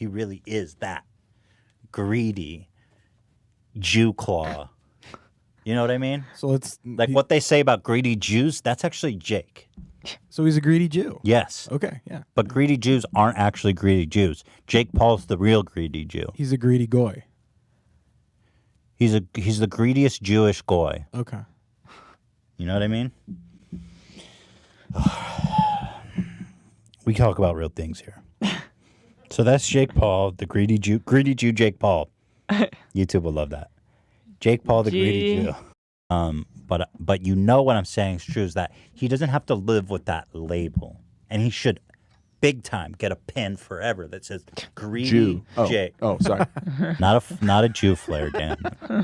he really is that greedy Jew claw. You know what I mean? So it's like what they say about greedy Jews. That's actually Jake. So he's a greedy Jew. Yes. Okay. Yeah. But greedy Jews aren't actually greedy Jews. Jake Paul's the real greedy Jew. He's a greedy goy. He's the greediest Jewish goy. Okay. You know what I mean? We talk about real things here. So that's Jake Paul, the greedy Jew, Jake Paul. YouTube will love that. Jake Paul, the greedy Jew. But you know what I'm saying is true is that he doesn't have to live with that label, and he should, big time, get a pin forever that says greedy Jew. Jake. Oh, sorry. not a Jew flare, Dan.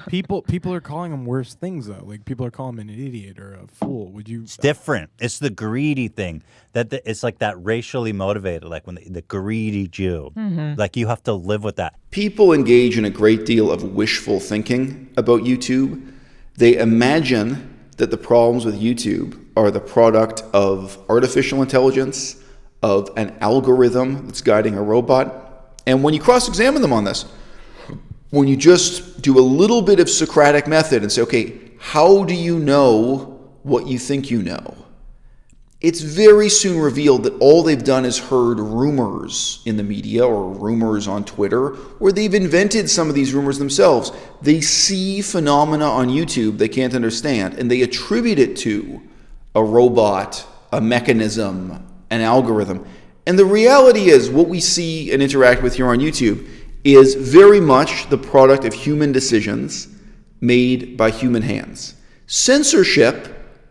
People are calling him worse things though. Like people are calling him an idiot or a fool. Would you? It's different. It's the greedy thing. It's like that racially motivated, like when the greedy Jew. Like you have to live with that. People engage in a great deal of wishful thinking about YouTube. They imagine that the problems with YouTube are the product of artificial intelligence, of an algorithm that's guiding a robot. And when you cross-examine them on this, when you just do a little bit of Socratic method and say, okay, how do you know what you think you know? It's very soon revealed that all they've done is heard rumors in the media or rumors on Twitter, or they've invented some of these rumors themselves. They see phenomena on YouTube they can't understand, and they attribute it to a robot, a mechanism, an algorithm. And the reality is what we see and interact with here on YouTube is very much the product of human decisions made by human hands. Censorship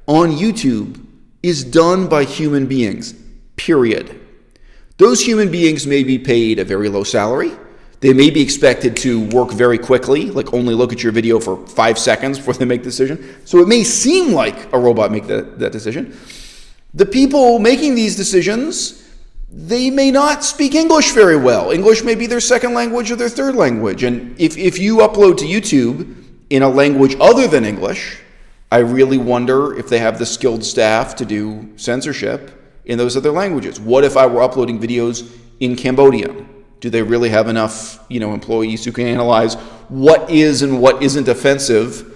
on YouTube is done by human beings, period. Those human beings may be paid a very low salary. They may be expected to work very quickly, like only look at your video for 5 seconds before they make the decision. So it may seem like a robot make that decision. The people making these decisions, they may not speak English very well. English may be their second language or their third language. And if you upload to YouTube in a language other than English, I really wonder if they have the skilled staff to do censorship in those other languages. What if I were uploading videos in Cambodian? Do they really have enough, employees who can analyze what is and what isn't offensive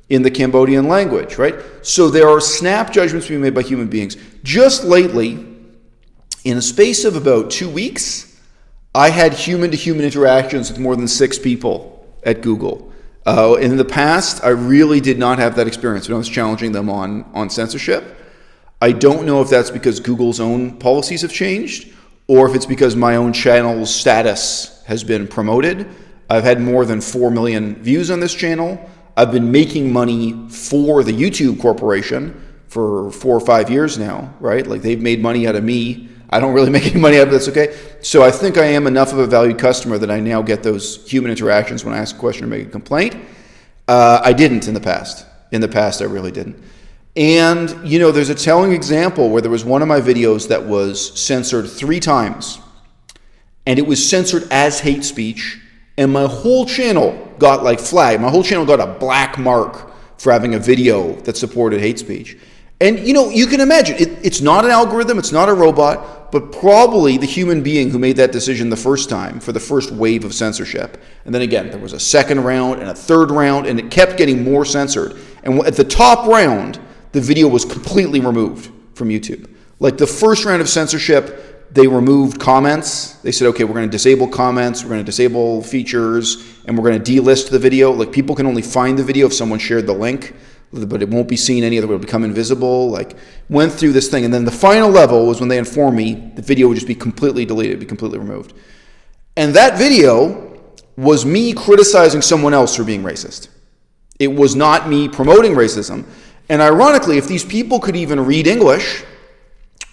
in the Cambodian language, right? So there are snap judgments being made by human beings. Just lately, in a space of about 2 weeks, I had human-to-human interactions with more than 6 people at Google. In the past, I really did not have that experience when I was challenging them on censorship. I don't know if that's because Google's own policies have changed or if it's because my own channel's status has been promoted. I've had more than 4 million views on this channel. I've been making money for the YouTube Corporation for 4 or 5 years now, right? Like they've made money out of me. I don't really make any money out of this, okay? So I think I am enough of a valued customer that I now get those human interactions when I ask a question or make a complaint. I didn't in the past. In the past, I really didn't. And, there's a telling example where there was one of my videos that was censored 3 times. And it was censored as hate speech. And my whole channel got flagged. My whole channel got a black mark for having a video that supported hate speech. And, you can imagine, it's not an algorithm, it's not a robot, but probably the human being who made that decision the first time for the first wave of censorship. And then again, there was a second round and a third round, and it kept getting more censored. And at the top round, the video was completely removed from YouTube. Like the first round of censorship, they removed comments. They said, okay, we're going to disable comments, we're going to disable features, and we're going to delist the video. Like people can only find the video if someone shared the link, but it won't be seen any other way. It'll become invisible. Went through this thing. And then the final level was when they informed me the video would just be completely deleted, be completely removed. And that video was me criticizing someone else for being racist. It was not me promoting racism. And ironically, if these people could even read English,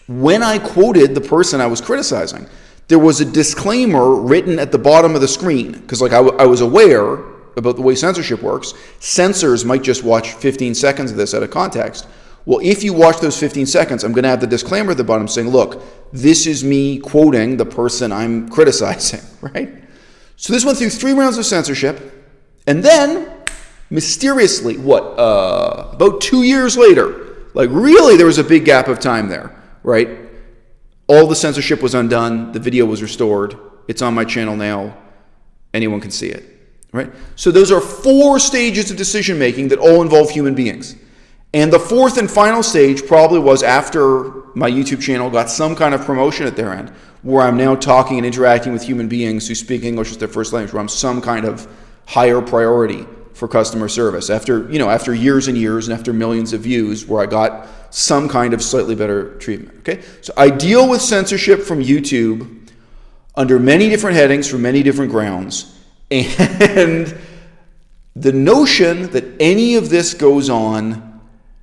when I quoted the person I was criticizing, there was a disclaimer written at the bottom of the screen. Because I was aware about the way censorship works. Censors might just watch 15 seconds of this out of context. Well, if you watch those 15 seconds, I'm going to have the disclaimer at the bottom saying, look, this is me quoting the person I'm criticizing, right? So this went through 3 rounds of censorship. And then, mysteriously, about 2 years later, really there was a big gap of time there, right? All the censorship was undone. The video was restored. It's on my channel now. Anyone can see it, right? So those are 4 stages of decision making that all involve human beings. And the 4th and final stage probably was after my YouTube channel got some kind of promotion at their end, where I'm now talking and interacting with human beings who speak English as their first language, where I'm some kind of higher priority for customer service. After years and years and after millions of views, where I got some kind of slightly better treatment. Okay, so I deal with censorship from YouTube under many different headings for many different grounds, and the notion that any of this goes on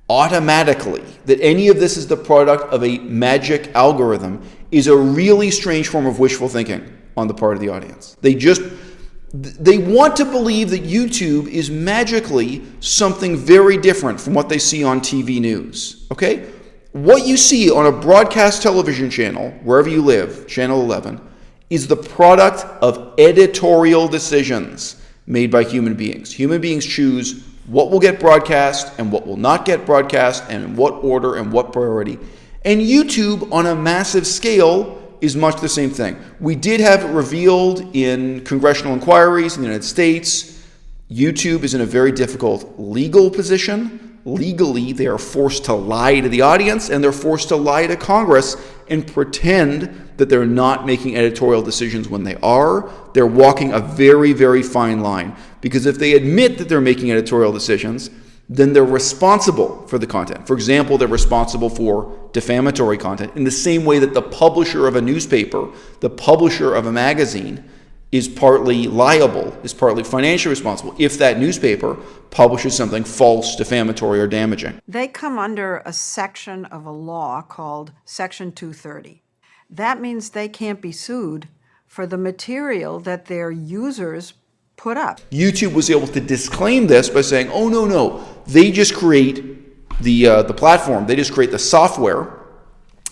automatically, that any of this is the product of a magic algorithm, is a really strange form of wishful thinking on the part of the audience. They want to believe that YouTube is magically something very different from what they see on TV news. Okay? What you see on a broadcast television channel, wherever you live, channel 11, is the product of editorial decisions made by human beings. Human beings choose what will get broadcast and what will not get broadcast, and in what order and what priority. And YouTube, on a massive scale, is much the same thing. We did have it revealed in congressional inquiries in the United States. YouTube is in a very difficult legal position. Legally, they are forced to lie to the audience, and they're forced to lie to Congress and pretend that they're not making editorial decisions when they are. They're walking a very, very fine line. Because if they admit that they're making editorial decisions, then they're responsible for the content. For example, they're responsible for defamatory content in the same way that the publisher of a newspaper, the publisher of a magazine, is partly liable, is partly financially responsible if that newspaper publishes something false, defamatory, or damaging. They come under a section of a law called Section 230. That means they can't be sued for the material that their users put up. YouTube was able to disclaim this by saying, oh, no, they just create the platform. They just create the software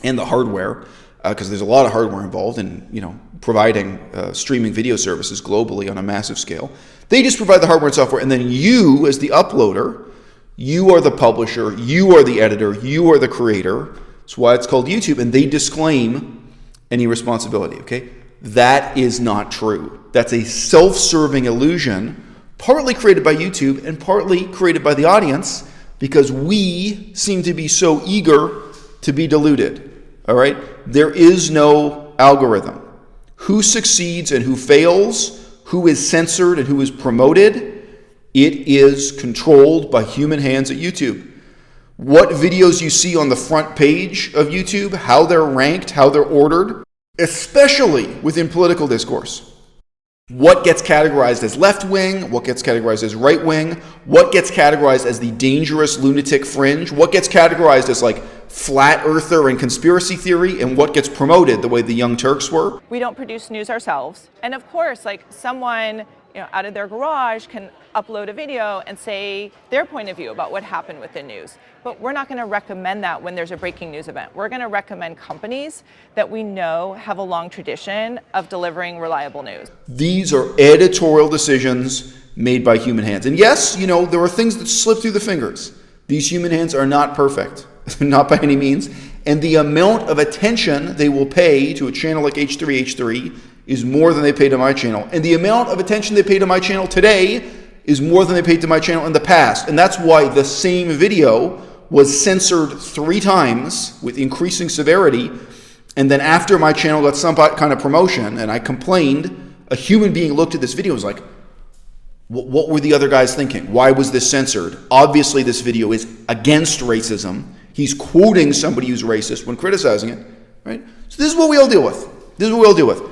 and the hardware, because there's a lot of hardware involved in providing streaming video services globally on a massive scale. They just provide the hardware and software, and then you, as the uploader, you are the publisher, you are the editor, you are the creator. That's why it's called YouTube, and they disclaim any responsibility, okay? That is not true. That's a self-serving illusion, partly created by YouTube and partly created by the audience, because we seem to be so eager to be deluded, all right? There is no algorithm. Who succeeds and who fails, who is censored and who is promoted, it is controlled by human hands at YouTube. What videos you see on the front page of YouTube, how they're ranked, how they're ordered, especially within political discourse. What gets categorized as left-wing, what gets categorized as right-wing, what gets categorized as the dangerous lunatic fringe, what gets categorized as like flat earther and conspiracy theory, and what gets promoted the way the Young Turks were. We don't produce news ourselves. And of course, like someone out of their garage can upload a video and say their point of view about what happened with the news. But we're not going to recommend that when there's a breaking news event. We're going to recommend companies that we know have a long tradition of delivering reliable news. These are editorial decisions made by human hands. And yes, there are things that slip through the fingers. These human hands are not perfect, not by any means. And the amount of attention they will pay to a channel like H3H3 is more than they pay to my channel. And the amount of attention they pay to my channel today is more than they paid to my channel in the past. And that's why the same video was censored 3 times with increasing severity. And then after my channel got some kind of promotion and I complained, a human being looked at this video and was like, what were the other guys thinking? Why was this censored? Obviously this video is against racism. He's quoting somebody who's racist when criticizing it, right? So this is what we all deal with.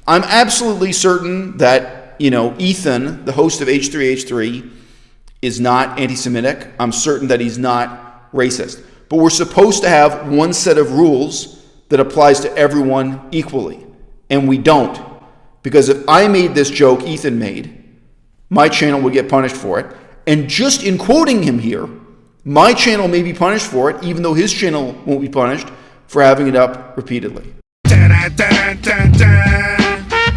I'm absolutely certain that, Ethan, the host of H3H3, is not anti-Semitic. I'm certain that he's not racist. But we're supposed to have one set of rules that applies to everyone equally. And we don't. Because if I made this joke Ethan made, my channel would get punished for it. And just in quoting him here, my channel may be punished for it, even though his channel won't be punished for having it up repeatedly. Dun, dun, dun, dun.